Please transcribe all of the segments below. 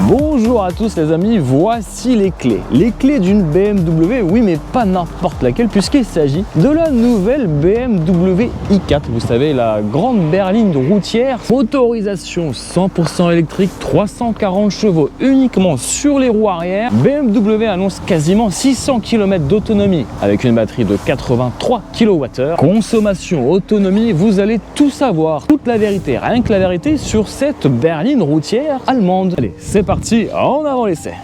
Bonjour à tous les amis, voici les clés. Les clés d'une BMW, oui mais pas n'importe laquelle puisqu'il s'agit de la nouvelle BMW i4. Vous savez, la grande berline routière, motorisation 100% électrique, 340 chevaux uniquement sur les roues arrière. BMW annonce quasiment 600 km d'autonomie avec une batterie de 83 kWh. Consommation, autonomie, vous allez tout savoir, toute la vérité, rien que la vérité sur cette berline routière allemande. Allez, c'est parti, en avant l'essai.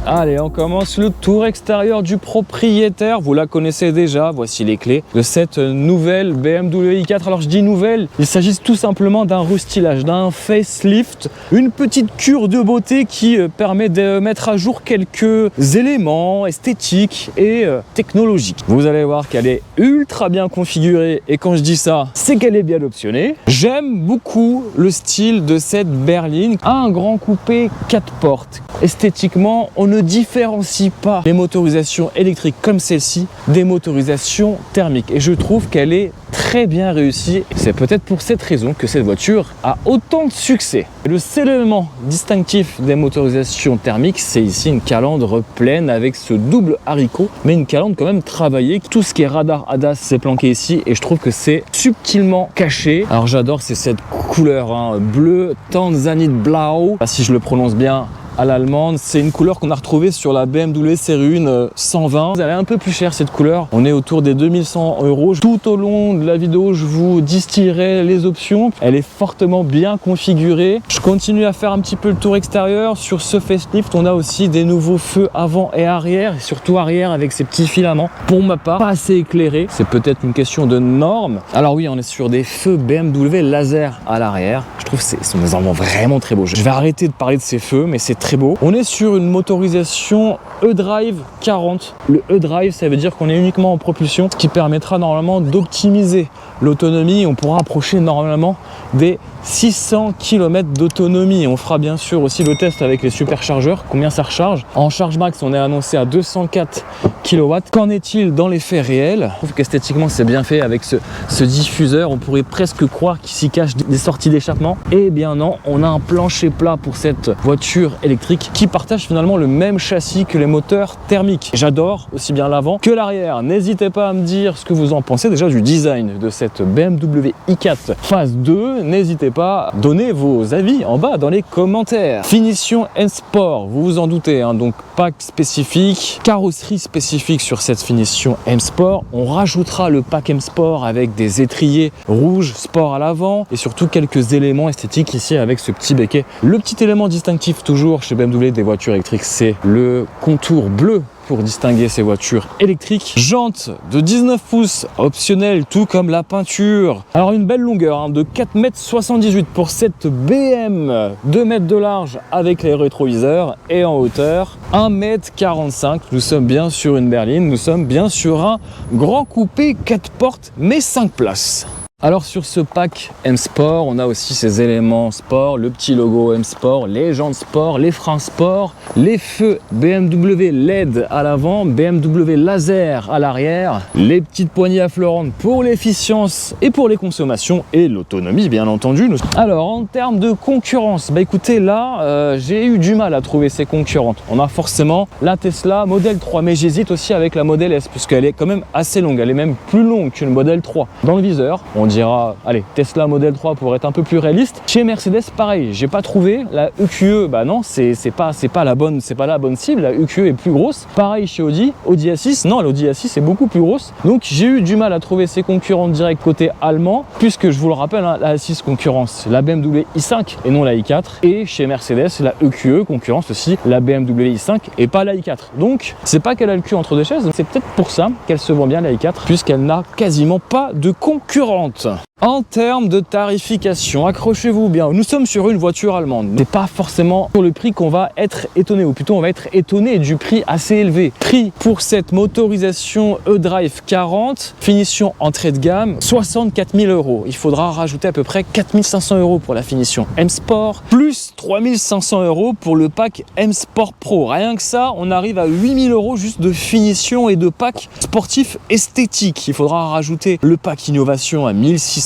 Allez, on commence le tour extérieur du propriétaire. Vous la connaissez déjà, voici les clés de cette nouvelle BMW i4. Alors je dis nouvelle, il s'agit tout simplement d'un restylage, d'un facelift, une petite cure de beauté qui permet de mettre à jour quelques éléments esthétiques et technologiques. Vous allez voir qu'elle est ultra bien configurée et quand je dis ça, c'est qu'elle est bien optionnée. J'aime beaucoup le style de cette berline. Un grand coupé 4 portes. Esthétiquement, on ne différencie pas les motorisations électriques comme celle-ci des motorisations thermiques et je trouve qu'elle est très bien réussie. C'est peut-être pour cette raison que cette voiture a autant de succès. Le seul élément distinctif des motorisations thermiques, c'est ici une calandre pleine avec ce double haricot, mais une calandre quand même travaillée. Tout ce qui est radar ADAS c'est planqué ici et je trouve que c'est subtilement caché. Alors j'adore, c'est cette couleur bleu Tanzanite Blau, si je le prononce bien à l'allemande. C'est une couleur qu'on a retrouvée sur la BMW série 1 120. Elle est un peu plus chère cette couleur. On est autour des 2100 €. Tout au long de la vidéo, je vous distillerai les options. Elle est fortement bien configurée. Je continue à faire un petit peu le tour extérieur. Sur ce facelift, on a aussi des nouveaux feux avant et arrière, et surtout arrière avec ces petits filaments. Pour ma part, pas assez éclairé. C'est peut-être une question de norme. Alors oui, on est sur des feux BMW laser à l'arrière. Je trouve que c'est vraiment très beau. Je vais arrêter de parler de ces feux, mais c'est très beau. On est sur une motorisation eDrive 40. Le eDrive, ça veut dire qu'on est uniquement en propulsion, ce qui permettra normalement d'optimiser l'autonomie. On pourra approcher normalement des 600 km d'autonomie. On fera bien sûr aussi le test avec les superchargeurs, combien ça recharge. En charge max, on est annoncé à 204 kW. Qu'en est-il dans les faits réels? Je trouve qu'esthétiquement, c'est bien fait avec ce diffuseur. On pourrait presque croire qu'il s'y cache des sorties d'échappement. Eh bien non, on a un plancher plat pour cette voiture électrique qui partage finalement le même châssis que les moteurs thermiques. J'adore aussi bien l'avant que l'arrière. N'hésitez pas à me dire ce que vous en pensez déjà du design de cette BMW i4 phase 2. N'hésitez pas à donner vos avis en bas dans les commentaires. Finition M Sport, vous vous en doutez, donc pack spécifique, carrosserie spécifique sur cette finition M Sport. On rajoutera le pack M Sport avec des étriers rouges sport à l'avant et surtout quelques éléments esthétiques ici avec ce petit béquet. Le petit élément distinctif toujours chez BMW des voitures électriques, c'est le contour bleu pour distinguer ces voitures électriques. Jantes de 19 pouces optionnelles, tout comme la peinture. Alors une belle longueur de 4,78 m pour cette BM, 2 m de large avec les rétroviseurs et en hauteur 1,45 m. Nous sommes bien sur une berline, nous sommes bien sur un grand coupé 4 portes mais 5 places. Alors sur ce pack M Sport, on a aussi ces éléments sport, le petit logo M Sport, les jantes sport, les freins sport, les feux BMW LED à l'avant, BMW laser à l'arrière, les petites poignées affleurantes pour l'efficience et pour les consommations et l'autonomie bien entendu. Alors en termes de concurrence, écoutez là j'ai eu du mal à trouver ces concurrentes. On a forcément la Tesla Model 3 mais j'hésite aussi avec la Model S puisqu'elle est quand même assez longue, elle est même plus longue qu'une Model 3. Dans le viseur, on dira, allez, Tesla Model 3 pour être un peu plus réaliste. Chez Mercedes, pareil, j'ai pas trouvé la EQE, non, c'est pas la bonne cible, la EQE est plus grosse. Pareil chez Audi A6, non, l'Audi A6 est beaucoup plus grosse. Donc j'ai eu du mal à trouver ses concurrents directs côté allemand, puisque je vous le rappelle, la A6 concurrence la BMW i5 et non la i4. Et chez Mercedes, la EQE concurrence aussi la BMW i5 et pas la i4. Donc c'est pas qu'elle a le cul entre deux chaises, c'est peut-être pour ça qu'elle se vend bien la i4, puisqu'elle n'a quasiment pas de concurrente. En termes de tarification, accrochez-vous bien, nous sommes sur une voiture allemande. C'est pas forcément sur le prix qu'on va être étonné, ou plutôt on va être étonné du prix assez élevé. Prix pour cette motorisation e-Drive 40, finition entrée de gamme, 64 000 €. Il faudra rajouter à peu près 4 500 € pour la finition M-Sport, plus 3 500 € pour le pack M-Sport Pro. Rien que ça, on arrive à 8 000 € juste de finition et de pack sportif esthétique. Il faudra rajouter le pack innovation à 1650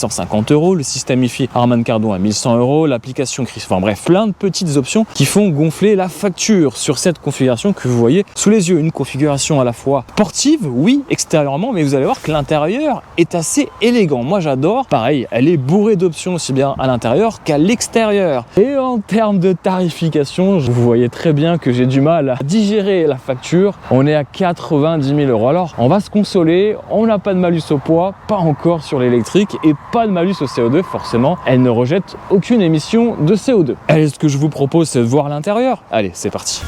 €, le système IFI Harman Kardon à 1100 €, l'application Chris, enfin bref, plein de petites options qui font gonfler la facture sur cette configuration que vous voyez sous les yeux. Une configuration à la fois sportive, oui, extérieurement, mais vous allez voir que l'intérieur est assez élégant. Moi j'adore, pareil, elle est bourrée d'options aussi bien à l'intérieur qu'à l'extérieur. Et en termes de tarification, vous voyez très bien que j'ai du mal à digérer la facture. On est à 90 000 €. Alors on va se consoler, on n'a pas de malus au poids, pas encore sur l'électrique, et pas de malus au CO2, forcément, elle ne rejette aucune émission de CO2. Allez, ce que je vous propose, c'est de voir l'intérieur. Allez, c'est parti.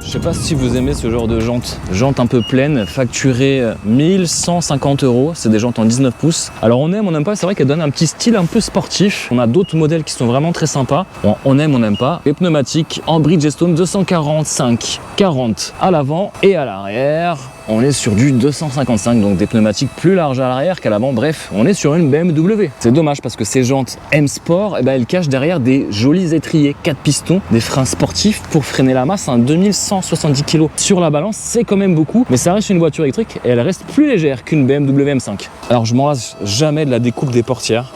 Je sais pas si vous aimez ce genre de jantes un peu pleines, facturées 1150 €, c'est des jantes en 19 pouces. Alors on aime, on n'aime pas, c'est vrai qu'elles donnent un petit style un peu sportif. On a d'autres modèles qui sont vraiment très sympas. Bon, on aime, on n'aime pas. Les pneumatiques en Bridgestone 245/40 à l'avant et à l'arrière. On est sur du 255, donc des pneumatiques plus larges à l'arrière qu'à l'avant. Bref, on est sur une BMW. C'est dommage parce que ces jantes M-Sport, eh ben, elles cachent derrière des jolis étriers 4 pistons, des freins sportifs pour freiner la masse, 2170 kg sur la balance, c'est quand même beaucoup, mais ça reste une voiture électrique et elle reste plus légère qu'une BMW M5. Alors je m'en lasse jamais de la découpe des portières.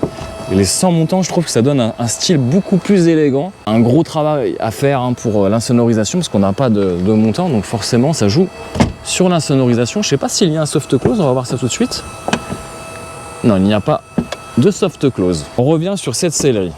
Et les 100 montants, je trouve que ça donne un style beaucoup plus élégant. Un gros travail à faire pour l'insonorisation parce qu'on n'a pas de montant, donc forcément ça joue sur l'insonorisation. Je ne sais pas s'il y a un soft close, on va voir ça tout de suite. Non, il n'y a pas de soft close. On revient sur cette sellerie.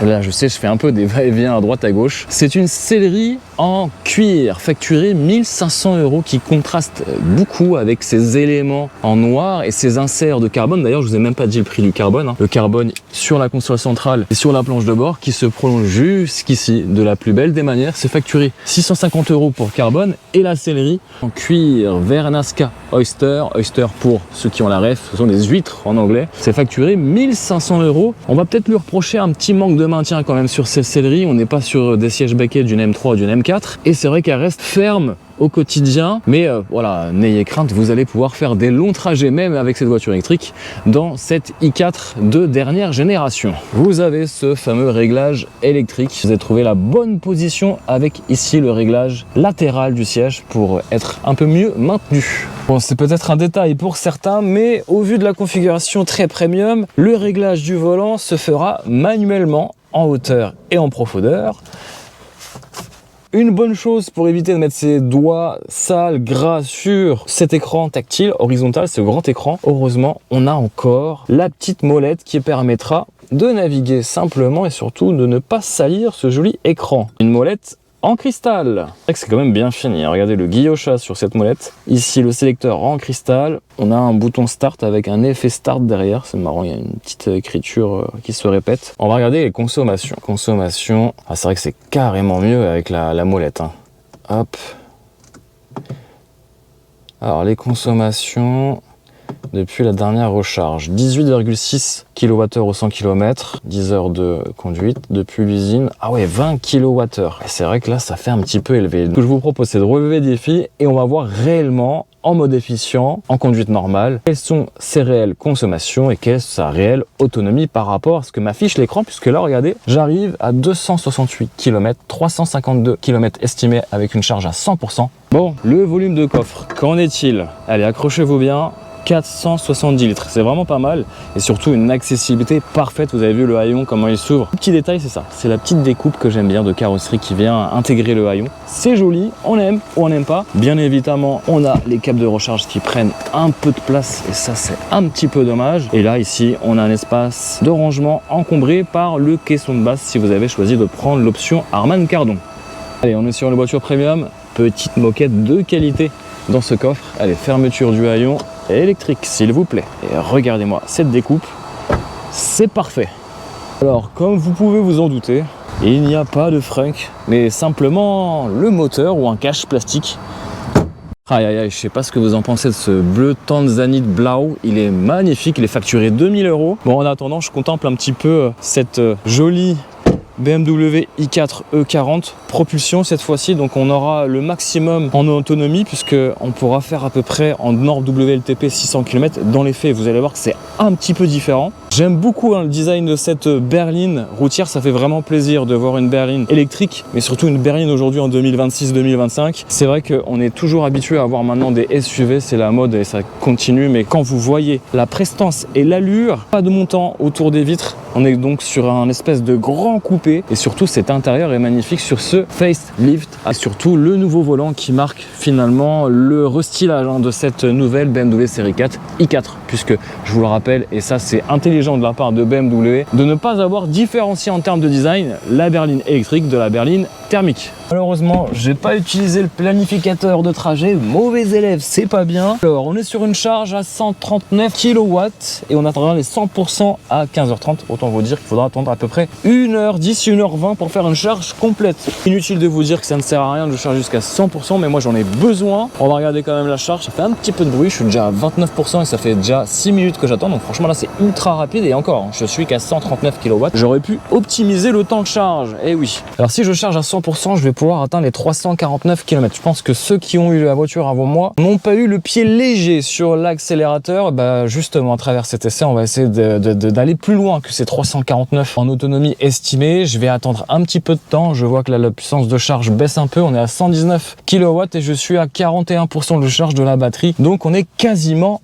Là, je sais, je fais un peu des va-et-vient à droite à gauche. C'est une sellerie en cuir, facturée 1500 € qui contraste beaucoup avec ces éléments en noir et ces inserts de carbone. D'ailleurs, je vous ai même pas dit le prix du carbone. Le carbone sur la console centrale et sur la planche de bord qui se prolonge jusqu'ici. De la plus belle des manières, c'est facturé 650 € pour carbone et la sellerie en cuir Vernasca Oyster. Oyster, pour ceux qui ont la ref, ce sont des huîtres en anglais. C'est facturé 1500 €. On va peut-être lui reprocher un petit manque de maintien quand même sur cette sellerie. On n'est pas sur des sièges baquets d'une M3 ou d'une M4. Et c'est vrai qu'elle reste ferme au quotidien, mais voilà, n'ayez crainte, vous allez pouvoir faire des longs trajets même avec cette voiture électrique dans cette i4 de dernière génération. Vous avez ce fameux réglage électrique, vous avez trouvé la bonne position avec ici le réglage latéral du siège pour être un peu mieux maintenu. Bon, c'est peut-être un détail pour certains, mais au vu de la configuration très premium, le réglage du volant se fera manuellement en hauteur et en profondeur. Une bonne chose pour éviter de mettre ses doigts sales, gras sur cet écran tactile horizontal, ce grand écran. Heureusement, on a encore la petite molette qui permettra de naviguer simplement et surtout de ne pas salir ce joli écran. Une molette en cristal. C'est quand même bien fini. Regardez le guillochas sur cette molette. Ici, le sélecteur en cristal. On a un bouton start avec un effet start derrière. C'est marrant, il y a une petite écriture qui se répète. On va regarder les consommations. Consommation. Ah, c'est vrai que c'est carrément mieux avec la molette. Hop. Alors, les consommations depuis la dernière recharge. 18,6 kWh au 100 km, 10 heures de conduite depuis l'usine. Ah ouais, 20 kWh. C'est vrai que là, ça fait un petit peu élevé. Ce que je vous propose, c'est de relever le défi et on va voir réellement, en mode efficient, en conduite normale, quelles sont ses réelles consommations et quelle est sa réelle autonomie par rapport à ce que m'affiche l'écran, puisque là, regardez, j'arrive à 268 km, 352 km estimés avec une charge à 100%. Bon, le volume de coffre, qu'en est-il? Allez, accrochez-vous bien. 470 litres, c'est vraiment pas mal et surtout une accessibilité parfaite. Vous avez vu le haillon, comment il s'ouvre. Petit détail, c'est ça, c'est la petite découpe que j'aime bien de carrosserie qui vient intégrer le haillon. C'est joli, on aime ou on n'aime pas. Bien évidemment, on a les câbles de recharge qui prennent un peu de place et ça, c'est un petit peu dommage. Et là, ici, on a un espace de rangement encombré par le caisson de base si vous avez choisi de prendre l'option Harman Kardon. Allez, on est sur une voiture premium, petite moquette de qualité dans ce coffre. Allez, fermeture du haillon électrique, s'il vous plaît. Et regardez-moi cette découpe, c'est parfait. Alors, comme vous pouvez vous en douter, il n'y a pas de frunk, mais simplement le moteur ou un cache plastique. Aïe aïe aïe, je sais pas ce que vous en pensez de ce bleu Tanzanite Blau, il est magnifique, il est facturé 2000 €. Bon, en attendant, je contemple un petit peu cette jolie BMW i4 E40 propulsion cette fois-ci, donc on aura le maximum en autonomie puisque on pourra faire à peu près en hors WLTP 600 km. Dans les faits, vous allez voir que c'est un petit peu différent. J'aime beaucoup le design de cette berline routière, ça fait vraiment plaisir de voir une berline électrique, mais surtout une berline aujourd'hui en 2026-2025. C'est vrai qu'on est toujours habitué à avoir maintenant des SUV, c'est la mode et ça continue, mais quand vous voyez la prestance et l'allure, pas de montant autour des vitres, on est donc sur un espèce de grand coupé et surtout cet intérieur est magnifique sur ce facelift et surtout le nouveau volant qui marque finalement le restylage de cette nouvelle BMW série 4 i4, puisque je vous le rappelle, et ça c'est intelligent de la part de BMW, de ne pas avoir différencié en termes de design la berline électrique de la berline thermique. Malheureusement, j'ai pas utilisé le planificateur de trajet, mauvais élève, c'est pas bien. Alors, on est sur une charge à 139 kW et on attendra les 100% à 15h30. Autant vous dire qu'il faudra attendre à peu près 1h10, 1h20 pour faire une charge complète. Inutile de vous dire que ça ne sert à rien de charger jusqu'à 100%, mais moi j'en ai besoin. On va regarder quand même la charge, ça fait un petit peu de bruit, je suis déjà à 29% et ça fait déjà 6 minutes que j'attends. Donc franchement là c'est ultra rapide et encore, je suis qu'à 139 kW. J'aurais pu optimiser le temps de charge, et oui. Alors si je charge à 100%, je vais pouvoir atteindre les 349 km. Je pense que ceux qui ont eu la voiture avant moi n'ont pas eu le pied léger sur l'accélérateur. Bah justement, à travers cet essai, on va essayer d'aller plus loin que ces 349 en autonomie estimée. Je vais attendre un petit peu de temps. Je vois que la puissance de charge baisse un peu. On est à 119 kW et je suis à 41% de charge de la batterie. Donc on est quasiment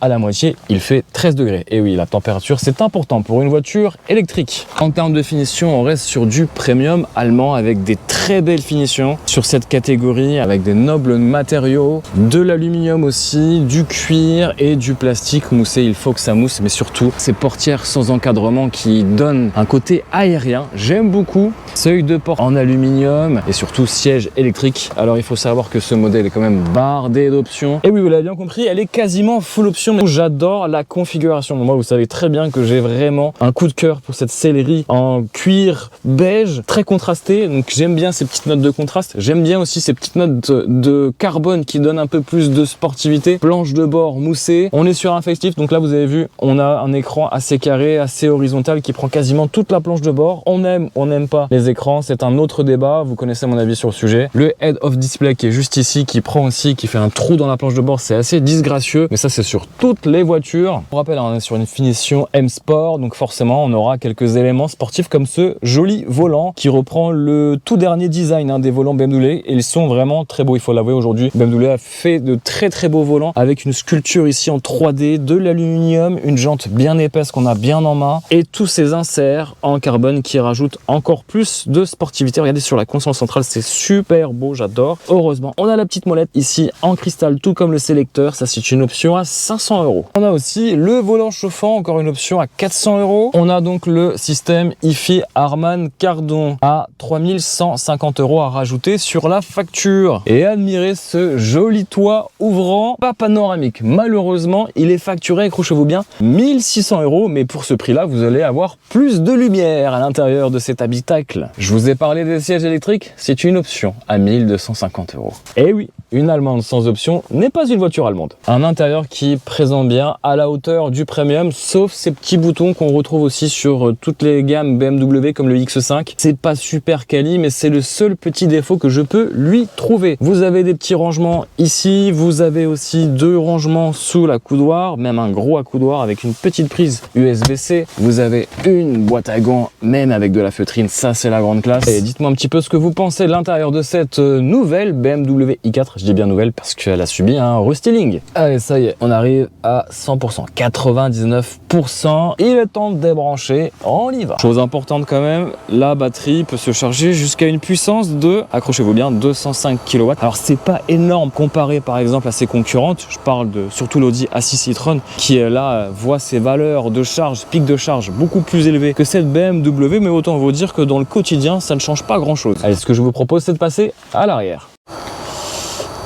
à la moitié. Il fait 13 degrés. Et oui, la température, c'est important pour une voiture électrique. En termes de finition, on reste sur du premium allemand avec des très belles finitions sur cette catégorie, avec des nobles matériaux, de l'aluminium aussi, du cuir et du plastique moussé. Il faut que ça mousse, mais surtout ces portières sans encadrement qui donnent un côté aérien. J'aime beaucoup. Seuil de porte en aluminium et surtout siège électrique. Alors il faut savoir que ce modèle est quand même bardé d'options. Et oui, vous l'avez bien compris, elle est quasiment full option. J'adore la configuration. Moi, vous savez très bien que j'ai vraiment un coup de cœur pour cette sellerie en cuir beige, très contrasté. Donc j'aime bien ces petites notes de contraste. J'aime bien aussi ces petites notes de carbone qui donnent un peu plus de sportivité. Planche de bord moussée. On est sur un facelift, donc là vous avez vu, on a un écran assez carré, assez horizontal qui prend quasiment toute la planche de bord. On aime, on n'aime pas les écrans, c'est un autre débat. Vous connaissez mon avis sur le sujet. Le head of display qui est juste ici, qui prend aussi, qui fait un trou dans la planche de bord, c'est assez disgracieux, mais ça c'est sur toutes les voitures. Je vous rappelle, on est sur une finition M Sport, donc forcément on aura quelques éléments sportifs comme ce joli volant qui reprend le tout dernier design des volants BMW et ils sont vraiment très beaux, il faut l'avouer. Aujourd'hui BMW a fait de très beaux volants avec une sculpture ici en 3D, de l'aluminium, une jante bien épaisse qu'on a bien en main et tous ces inserts en carbone qui rajoutent encore plus de sportivité. Regardez sur la console centrale, c'est super beau, j'adore. Heureusement, on a la petite molette ici en cristal, tout comme le sélecteur, ça c'est une option à 500 €. On a aussi le volant chauffant, encore une option à 400 €. On a donc le système IFI Harman Kardon à 3150 € à rajouter sur la facture. Et admirez ce joli toit ouvrant, pas panoramique. Malheureusement, il est facturé, accrochez-vous bien, 1600 €, mais pour ce prix-là, vous allez avoir plus de lumière à l'intérieur de cet habitacle. Je vous ai parlé des sièges électriques, c'est une option à 1250 €. Et oui, une allemande sans option n'est pas une voiture allemande. Un intérieur qui présente bien à la hauteur du premium, sauf ces petits boutons qu'on retrouve aussi sur toutes les gammes BMW comme le X5. C'est pas super quali, mais c'est le seul petit défaut que je peux lui trouver. Vous avez des petits rangements ici, vous avez aussi 2 rangements sous la coudoir, même un gros accoudoir avec une petite prise USB-C. Vous avez une boîte à gants, même avec de la feutrine, ça c'est la grande classe. Et dites-moi un petit peu ce que vous pensez de l'intérieur de cette nouvelle BMW i4. Je dis bien nouvelle parce qu'elle a subi un restyling. Allez, ça y est, on arrive à 100%, 99%. Il est temps de débrancher, on y va. Chose importante quand même, la batterie peut se charger jusqu'à une puissance de, accrochez-vous bien, 205 kW. Alors c'est pas énorme comparé par exemple à ses concurrentes. Je parle de surtout l'Audi A6 e-tron qui là voit ses valeurs de charge, pic de charge beaucoup plus élevées que cette BMW, mais autant vous dire que dans le quotidien ça ne change pas grand chose. Allez, ce que je vous propose c'est de passer à l'arrière.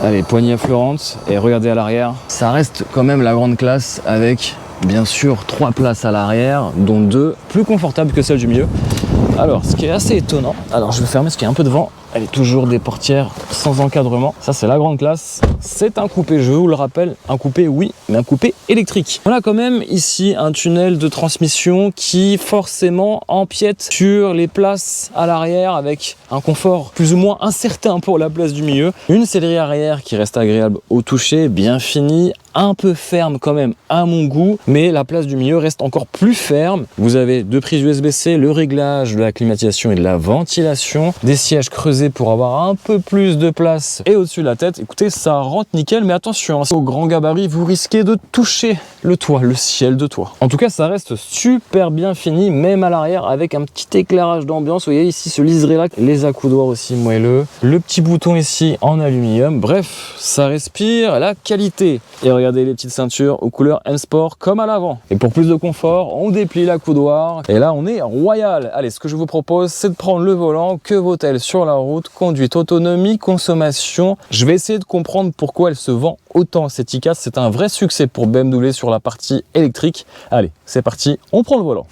Allez, poignée affleurante et regardez à l'arrière, ça reste quand même la grande classe avec bien sûr 3 places à l'arrière, dont 2 plus confortables que celles du milieu. Alors, ce qui est assez étonnant, alors je vais fermer parce qu'il y a un peu de vent. Elle est toujours des portières sans encadrement. Ça, c'est la grande classe. C'est un coupé, je vous le rappelle. Un coupé, oui, mais un coupé électrique. On a quand même ici un tunnel de transmission qui forcément empiète sur les places à l'arrière avec un confort plus ou moins incertain pour la place du milieu. Une sellerie arrière qui reste agréable au toucher, bien finie, un peu ferme quand même à mon goût, mais la place du milieu reste encore plus ferme. Vous avez 2 prises USB-C, le réglage de la climatisation et de la ventilation, des sièges creusés pour avoir un peu plus de place et au-dessus de la tête. Écoutez, ça rentre nickel, mais attention, au grand gabarit, vous risquez de toucher le toit, le ciel de toit. En tout cas, ça reste super bien fini, même à l'arrière, avec un petit éclairage d'ambiance. Vous voyez ici ce liseré-là, les accoudoirs aussi moelleux, le petit bouton ici en aluminium. Bref, ça respire la qualité. Et regardez les petites ceintures aux couleurs M-Sport comme à l'avant. Et pour plus de confort, on déplie l'accoudoir. Et là, on est royal. Allez, ce que je vous propose, c'est de prendre le volant. Que vaut-elle sur la route? Conduite, autonomie, consommation. Je vais essayer de comprendre pourquoi elle se vend autant cette i4. C'est un vrai succès pour BMW sur la partie électrique. Allez, c'est parti, on prend le volant.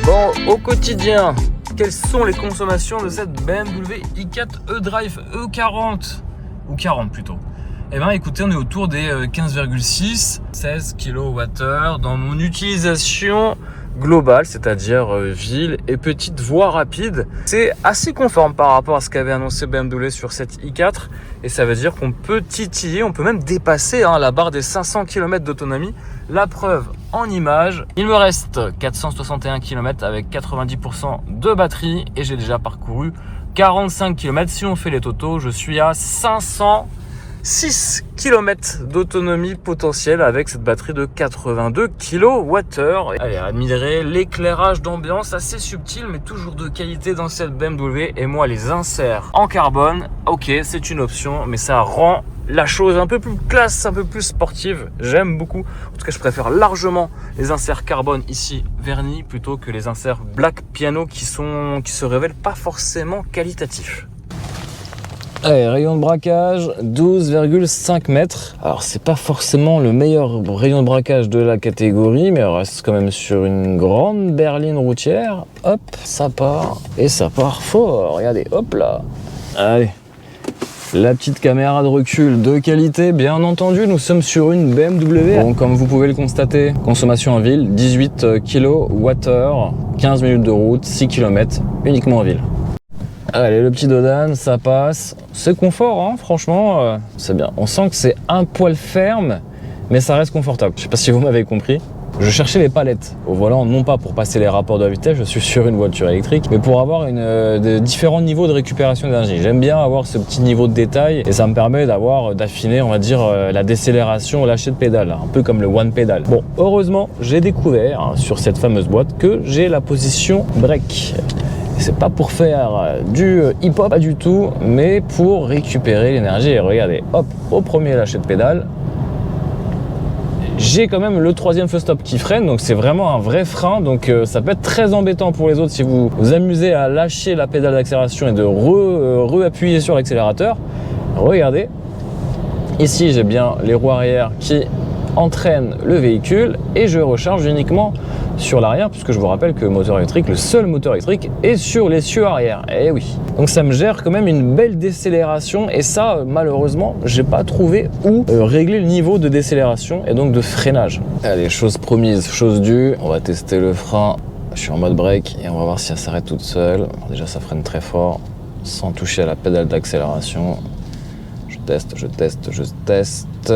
Bon, au quotidien, quelles sont les consommations de cette BMW i4 e-Drive E40 ou 40 plutôt? Eh bien écoutez, on est autour des 15,6, 16 kWh dans mon utilisation globale, c'est-à-dire ville et petite voie rapide. C'est assez conforme par rapport à ce qu'avait annoncé BMW sur cette i4 et ça veut dire qu'on peut titiller, on peut même dépasser la barre des 500 km d'autonomie. La preuve en images, il me reste 461 km avec 90% de batterie et j'ai déjà parcouru 45 km. Si on fait les totaux, je suis à 506 km d'autonomie potentielle avec cette batterie de 82 kWh. Allez, admirez l'éclairage d'ambiance assez subtil mais toujours de qualité dans cette BMW. Et moi, les inserts en carbone, ok, c'est une option, mais ça rend la chose un peu plus classe, un peu plus sportive. J'aime beaucoup. En tout cas, je préfère largement les inserts carbone ici vernis plutôt que les inserts black piano qui se révèlent pas forcément qualitatifs. Allez, rayon de braquage, 12,5 mètres. Alors, c'est pas forcément le meilleur rayon de braquage de la catégorie, mais on reste quand même sur une grande berline routière. Hop, ça part, et ça part fort. Regardez, hop là. Allez. La petite caméra de recul de qualité, bien entendu, nous sommes sur une BMW. Bon, comme vous pouvez le constater, consommation en ville, 18 kWh, 15 minutes de route, 6 km, uniquement en ville. Allez, le petit dodan, ça passe. C'est confort, hein, franchement, c'est bien. On sent que c'est un poil ferme, mais ça reste confortable. Je sais pas si vous m'avez compris. Je cherchais les palettes au volant, non pas pour passer les rapports de vitesse, je suis sur une voiture électrique, mais pour avoir de différents niveaux de récupération d'énergie. J'aime bien avoir ce petit niveau de détail et ça me permet d'affiner, on va dire, la décélération au lâcher de pédale, un peu comme le one pédale. Bon, heureusement, j'ai découvert sur cette fameuse boîte que j'ai la position break. C'est pas pour faire du hip-hop, pas du tout, mais pour récupérer l'énergie. Et regardez, hop, au premier lâcher de pédale, j'ai quand même le 3e feu stop qui freine, donc c'est vraiment un vrai frein, donc ça peut être très embêtant pour les autres si vous vous amusez à lâcher la pédale d'accélération et de re-appuyer sur l'accélérateur. Regardez, ici j'ai bien les roues arrière qui entraînent le véhicule et je recharge uniquement sur l'arrière puisque je vous rappelle que le moteur électrique, le seul moteur électrique est sur l'essieu arrière. Et oui, donc ça me gère quand même une belle décélération et ça malheureusement j'ai pas trouvé où régler le niveau de décélération et donc de freinage. Allez, chose promise, chose due, on va tester le frein. Je suis en mode break et on va voir si elle s'arrête toute seule. Alors déjà ça freine très fort sans toucher à la pédale d'accélération. Je teste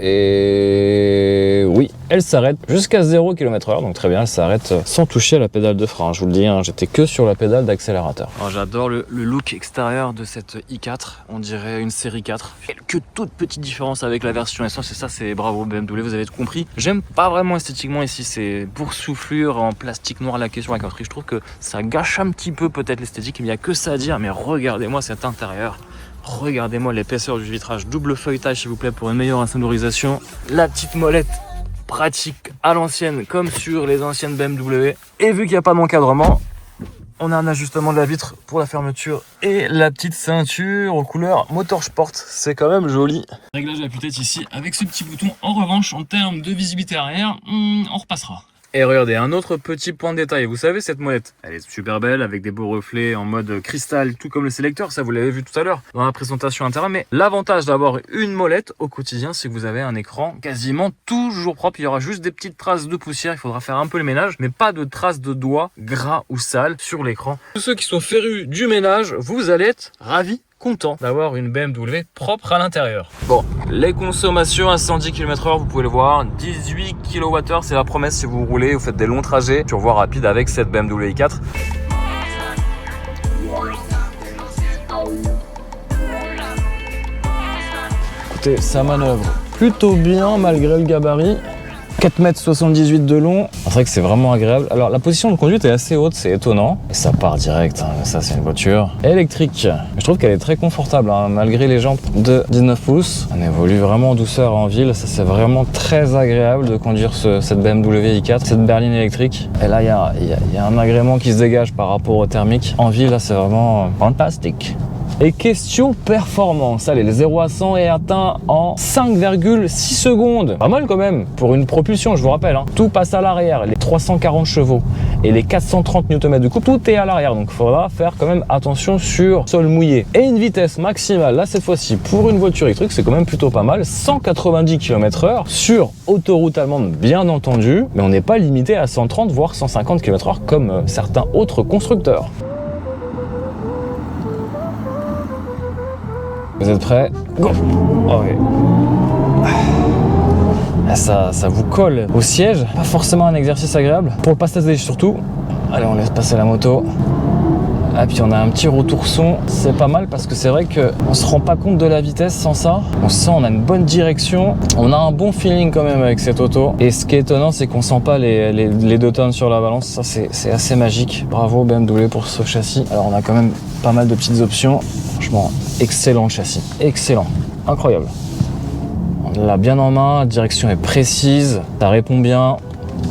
et oui, elle s'arrête jusqu'à 0 km/h, donc très bien, elle s'arrête sans toucher à la pédale de frein. Je vous le dis, hein, j'étais que sur la pédale d'accélérateur. J'adore le look extérieur de cette i4, on dirait une série 4. Quelques toutes petites différences avec la version essence et ça c'est bravo BMW, vous avez tout compris. J'aime pas vraiment esthétiquement ici ces boursouflures en plastique noir laqué sur la carrosserie. Je trouve que ça gâche un petit peu peut-être l'esthétique, il n'y a que ça à dire, mais regardez-moi cet intérieur. Regardez-moi l'épaisseur du vitrage, double feuilletage s'il vous plaît pour une meilleure insonorisation. La petite molette pratique à l'ancienne comme sur les anciennes BMW. Et vu qu'il n'y a pas d'encadrement, On a un ajustement de la vitre pour la fermeture et la petite ceinture aux couleurs Motorsport. C'est quand même joli. Réglage de la tête ici avec ce petit bouton. En revanche, en termes de visibilité arrière, on repassera. Et regardez, un autre petit point de détail. Vous savez, cette molette, elle est super belle avec des beaux reflets en mode cristal, tout comme le sélecteur. Ça, vous l'avez vu tout à l'heure dans la présentation intérieure. Mais l'avantage d'avoir une molette au quotidien, c'est que vous avez un écran quasiment toujours propre. Il y aura juste des petites traces de poussière. Il faudra faire un peu le ménage, mais pas de traces de doigts gras ou sales sur l'écran. Tous ceux qui sont férus du ménage, vous allez être ravis, content d'avoir une BMW propre à l'intérieur. Bon, les consommations à 110 km/h, vous pouvez le voir, 18 kWh, c'est la promesse si vous roulez, vous faites des longs trajets sur voie rapide avec cette BMW i4. Écoutez, ça manœuvre plutôt bien malgré le gabarit. 4,78 m de long. C'est vrai que c'est vraiment agréable. Alors la position de conduite est assez haute, c'est étonnant. Et ça part direct, hein. Ça c'est une voiture électrique. Je trouve qu'elle est très confortable, hein, malgré les jantes de 19 pouces. On évolue vraiment en douceur en ville. Ça c'est vraiment très agréable de conduire cette BMW i4, cette berline électrique. Et là il y a un agrément qui se dégage par rapport au thermique. En ville là c'est vraiment fantastique. Et question performance, allez, le 0 à 100 est atteint en 5,6 secondes. Pas mal quand même, pour une propulsion, je vous rappelle. Hein. Tout passe à l'arrière, les 340 chevaux et les 430 Nm de couple, tout est à l'arrière. Donc il faudra faire quand même attention sur sol mouillé. Et une vitesse maximale, là cette fois-ci, pour une voiture électrique, c'est quand même plutôt pas mal. 190 km/h sur autoroute allemande, bien entendu. Mais on n'est pas limité à 130 voire 150 km/h comme certains autres constructeurs. Vous êtes prêts? Go! Ok. Ça vous colle au siège. Pas forcément un exercice agréable. Pour le passage surtout. Allez, on laisse passer la moto. Et puis on a un petit retour son. C'est pas mal parce que c'est vrai qu'on se rend pas compte de la vitesse sans ça. On sent, on a une bonne direction. On a un bon feeling quand même avec cette auto. Et ce qui est étonnant, c'est qu'on sent pas les 2 tonnes sur la balance. Ça, c'est assez magique. Bravo BMW pour ce châssis. Alors on a quand même pas mal de petites options. Franchement, excellent châssis. Excellent. Incroyable. On l'a bien en main. La direction est précise. Ça répond bien.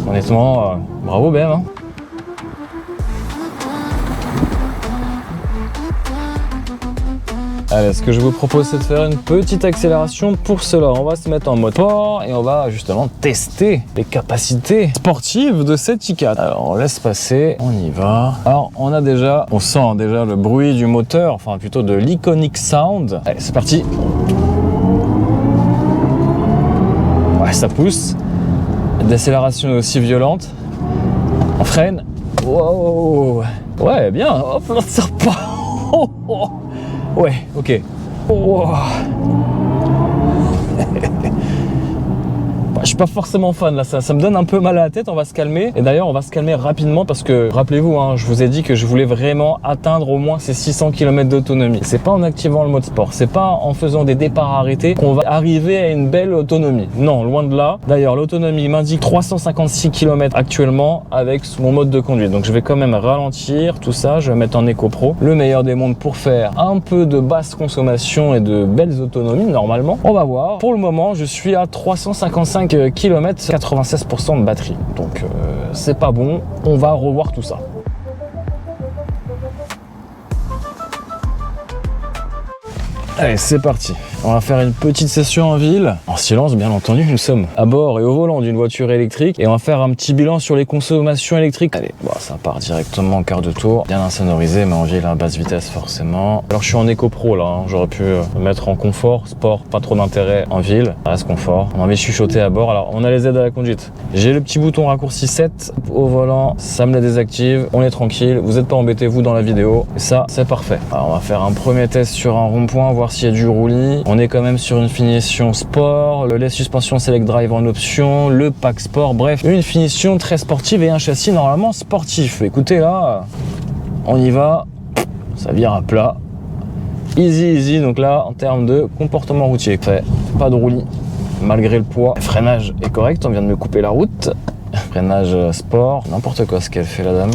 Honnêtement, bravo BM. Hein. Allez, ce que je vous propose, c'est de faire une petite accélération. Pour cela, on va se mettre en mode sport et on va justement tester les capacités sportives de cette i4. Alors, on laisse passer, on y va. Alors, on sent déjà le bruit du moteur, enfin plutôt de l'Iconic Sound. Allez, c'est parti. Ouais, ça pousse. Décélération aussi violente. On freine. Wow. Ouais, bien. Hop, on ne sort pas. Oh, oh. Ouais, ok. Oh. Je suis pas forcément fan là, ça me donne un peu mal à la tête, on va se calmer. Et d'ailleurs on va se calmer rapidement parce que, rappelez-vous, hein, je vous ai dit que je voulais vraiment atteindre au moins ces 600 km d'autonomie. C'est pas en activant le mode sport, c'est pas en faisant des départs arrêtés qu'on va arriver à une belle autonomie. Non, loin de là. D'ailleurs l'autonomie m'indique 356 km actuellement avec mon mode de conduite. Donc je vais quand même ralentir tout ça, je vais mettre en Eco Pro. Le meilleur des mondes pour faire un peu de basse consommation et de belles autonomies normalement. On va voir. Pour le moment je suis à 355 km, 96% de batterie. Donc c'est pas bon, on va revoir tout ça. Allez, c'est parti. On va faire une petite session en ville, en silence bien entendu. Nous sommes à bord et au volant d'une voiture électrique et on va faire un petit bilan sur les consommations électriques. Allez, bon, ça part directement en quart de tour, bien insonorisé, mais en ville à basse vitesse forcément. Alors je suis en Eco Pro là, hein. J'aurais pu me mettre en confort, sport, pas trop d'intérêt en ville, ça reste confort. On a envie de chuchoter à bord. Alors on a les aides à la conduite. J'ai le petit bouton raccourci 7 au volant, ça me les désactive, on est tranquille, vous n'êtes pas embêtés vous dans la vidéo, et ça c'est parfait. Alors on va faire un premier test sur un rond-point, voir s'il y a du roulis. On est quand même sur une finition sport, les suspensions Select Drive en option, le pack sport, bref, une finition très sportive et un châssis normalement sportif. Écoutez là, on y va, ça vire à plat, easy, donc là en termes de comportement routier, fait pas de roulis malgré le poids. Le freinage est correct, on vient de me couper la route, freinage sport, n'importe quoi ce qu'elle fait la dame.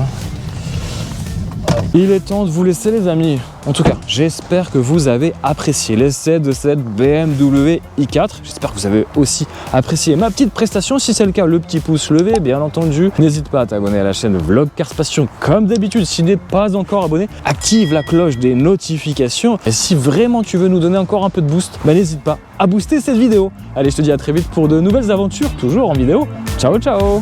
Il est temps de vous laisser les amis. En tout cas, j'espère que vous avez apprécié l'essai de cette BMW i4. J'espère que vous avez aussi apprécié ma petite prestation. Si c'est le cas, le petit pouce levé, bien entendu. N'hésite pas à t'abonner à la chaîne Vlog Cars Passion comme d'habitude. Si tu n'es pas encore abonné, active la cloche des notifications. Et si vraiment tu veux nous donner encore un peu de boost, n'hésite pas à booster cette vidéo. Allez, je te dis à très vite pour de nouvelles aventures, toujours en vidéo. Ciao, ciao!